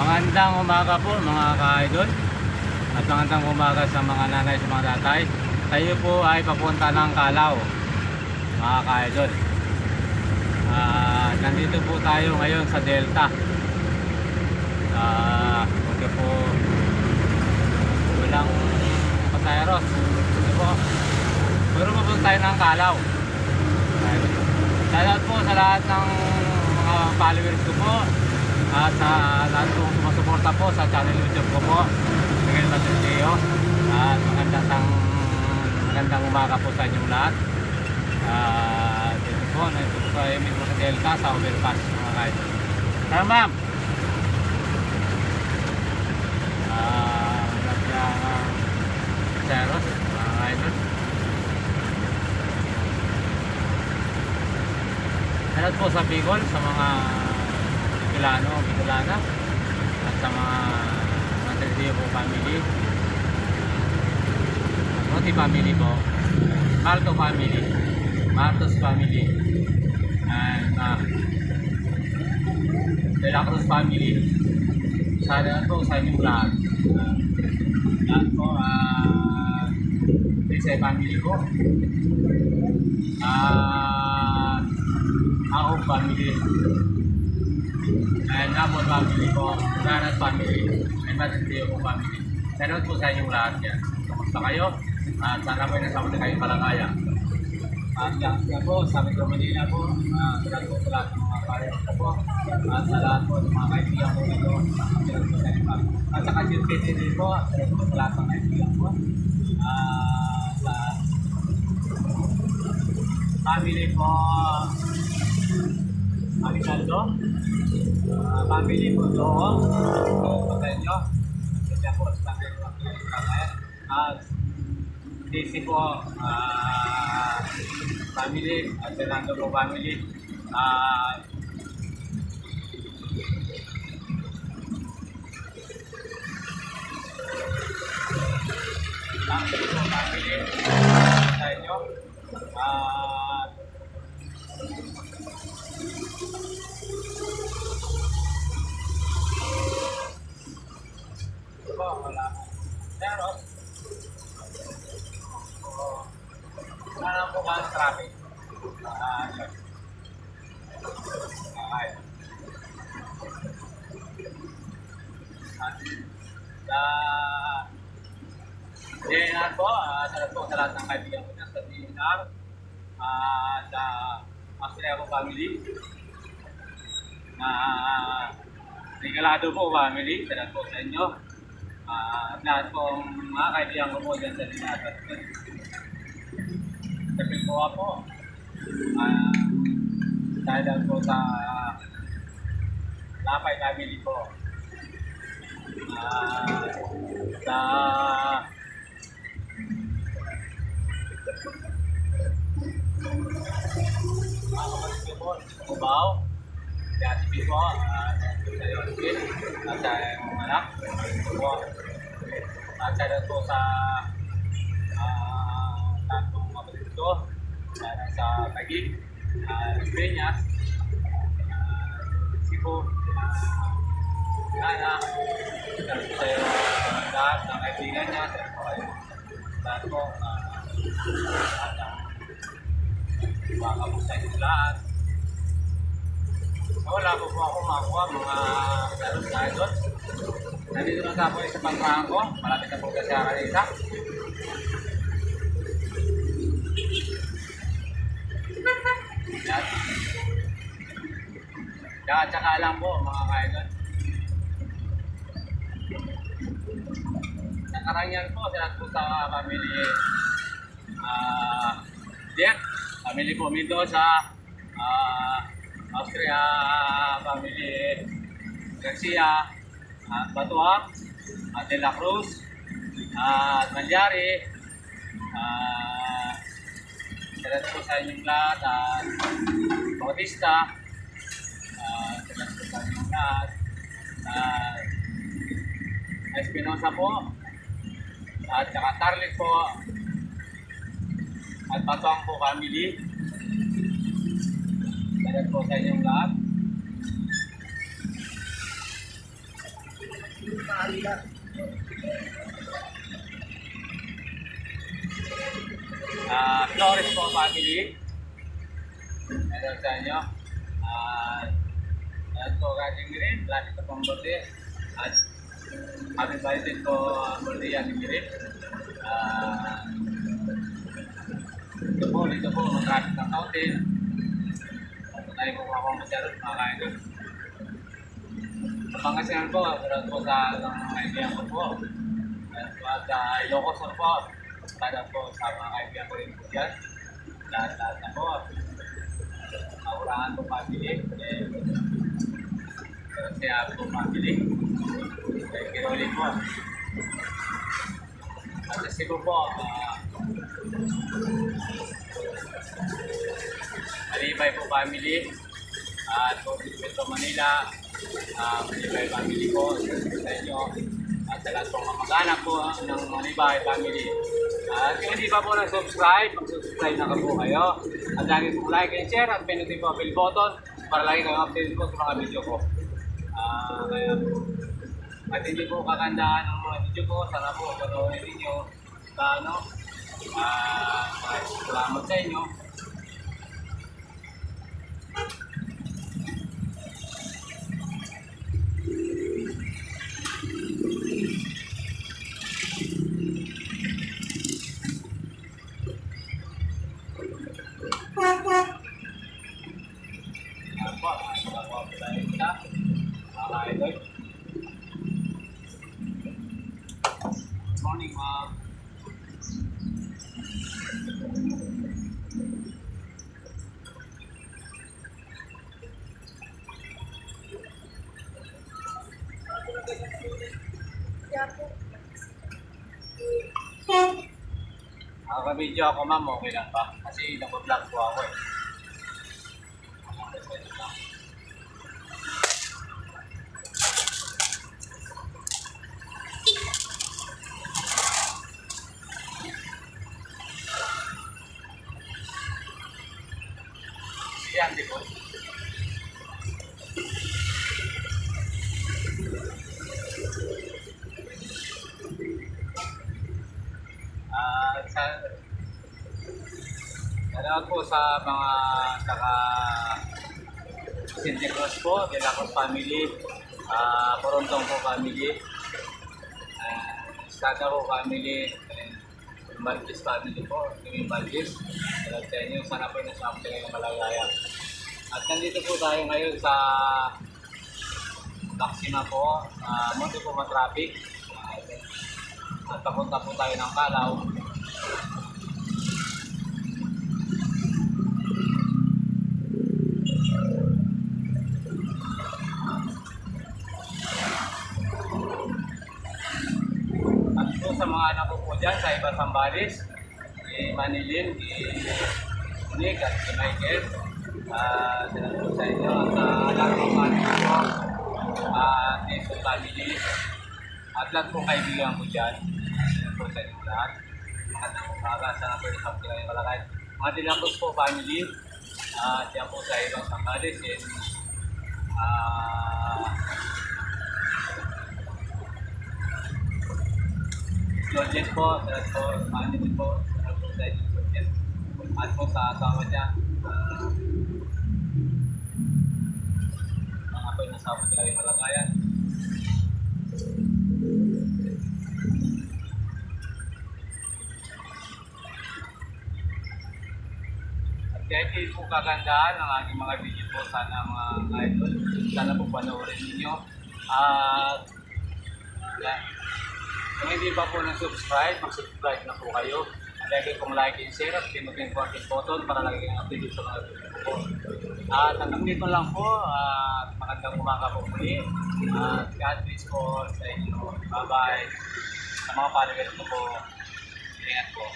Magandang umaga po mga ka-idol. At magandang umaga sa mga nanay, sa mga tatay. Tayo po ay papunta ng Calao mga ka-idol. Nandito po tayo ngayon sa Delta. Ito po walang pasayeros. Ito po, pero papunta tayo ng Calao. Shoutout po sa lahat ng mga followers ko po at sa lahat po sumusuporta po sa channel YouTube ko po, Miguel Mateo. At magandang umaga po sa inyong lahat. Dito po tayo mismo sa Delta, sa overpass mga kaidol. Tara ma'am! Seros mga kaidol. Shoutout po sa Bicol, sa mga Bicolana at sa mga Matrio po family, Moti family po, Martos family, and De La Cruz family. Sana po sa inyong lahat. Lahat po, Rizay family po, Ahong family, and Napol family po, Ganas family, and Matrio po family. Salamat po sa inyong lahat yan. Kamusta kayo? At sana po nasama na kayo palagaya. At yan po, sabi ko Manila po, salamat po sa lahat ng mga parihan ko po. At sa lahat po ng mga kaibigan ko dito, salamat po sa inyo pa. At sa Kajil City din po, salamat po sa lahat ng kaibigan ko. Sa family po, Alisaldo, family po doon, po sa inyo. Kaya po, sa family po, at DC po, family, at Fernando po family, family sa inyo. Wala. Pero, wala po ba ang traffic? DNR po, salamat po sa lahat ng kaibigan ko sa DNR, sa Austria po family, Regalado po family, salamat po sa inyo. Lahat po mga kaibigan ko po dyan sa DNR. Sa Pilcoa po, dahil po sa Lapay family po, sa Cubao, si Ate Pico, sa Yorkin, at sa mga anak po, at po sa lahat ng mga balito, sa Taguig, Peñas, Cebu, Gana, sa lahat ng kaibigan niya, lahat po, baka po sa inyo lahat. Wala po ako makuha mga dalos na idol. Nandito na sa po sa pangkahan ko, malapit na po kasi ang kanisa. Tsaka lang po mga ka-idol. Nakarangyan po, sila po sa family Diek, family po Mendoza, Austria, family Garcia, Batuang, De La Cruz, Manjari, salamat po sa inyong lahat, Bautista, salamat po sa inyong lahat, Espinosa po, at saka Tarlit po, at Batuang po family. Salamat po sa inyong lahat. Flores po family. Meron sa inyo. At po kajing rin, lagi ko pong birthday. At happy birthday po birthday yan rin. Dito po, mag-traffic ng kauntin. At tayo po akong masyarot, mga kaidol. Sa Pangasinan po, meron po sa kaibigan ko po. At sa Ilocos po, para po sa mga kaibigan ko rin po dyan. Lahat na po. Kaurangan po family. Kasi po family. Kiroli po. At sa Cebu po, Malibay po family. At po Metro Manila. Malibay family po sa inyo. At sa lahat pong kamag-anak po ng Malibay family. At kung hindi pa po na-subscribe, mag-subscribe na po kayo. At lagi po like and share at pinutin po ang bell button para lagi kayong update po sa mga video ko. Kaya at hindi po kakandaan ang mga video ko. Sana po panoorin ninyo sa ano. Salamat sa inyo. Morning, ma'am. Nakaka-video ako, ma'am. Okay lang ba? Kasi nag-vlog po ako eh. Yan, di po. Salamat po sa mga saka Sinte Cruz po, De La Cruz family, Corontong po family, Sada po family, Balgis family po, Kimi Balgis. Salamat sa inyo, sana po nasa ng malagaya. At nandito po tayo ngayon sa Taxina po, munti po matraffic. At papunta po tayo ng Calao. At po sa mga anak ko po dyan, sa iba Sambales, si Manilin, si Nick at si Michael. Salamat po sa inyo at lahat po mga po at sa family at lahat po kaibigan ko dyan. Salamat po sa inyo lahat. Magandang umaga, sana po yung sabi kayo malakay. Mga Dilacos po family, dyan po sa ibang Sambales, Georges po, salamat po, family po, salamat po sa inyo Georges. At po sa asawa niya, mga po yung nasabi ko kayo malagayan. At kaya hindi po kagandaan ang aking mga video po, sana mga idol, sana po panoorin ninyo. At kung hindi pa po na-subscribe, mag-subscribe na po kayo. Lagi kong like and share at pinutin po ang button para lagi kang update sa mga video ko. At hanggang dito lang po, at magandang umaga po muli. At God bless po sa inyo. Bye-bye. Sa mga follower ko po, ingat po.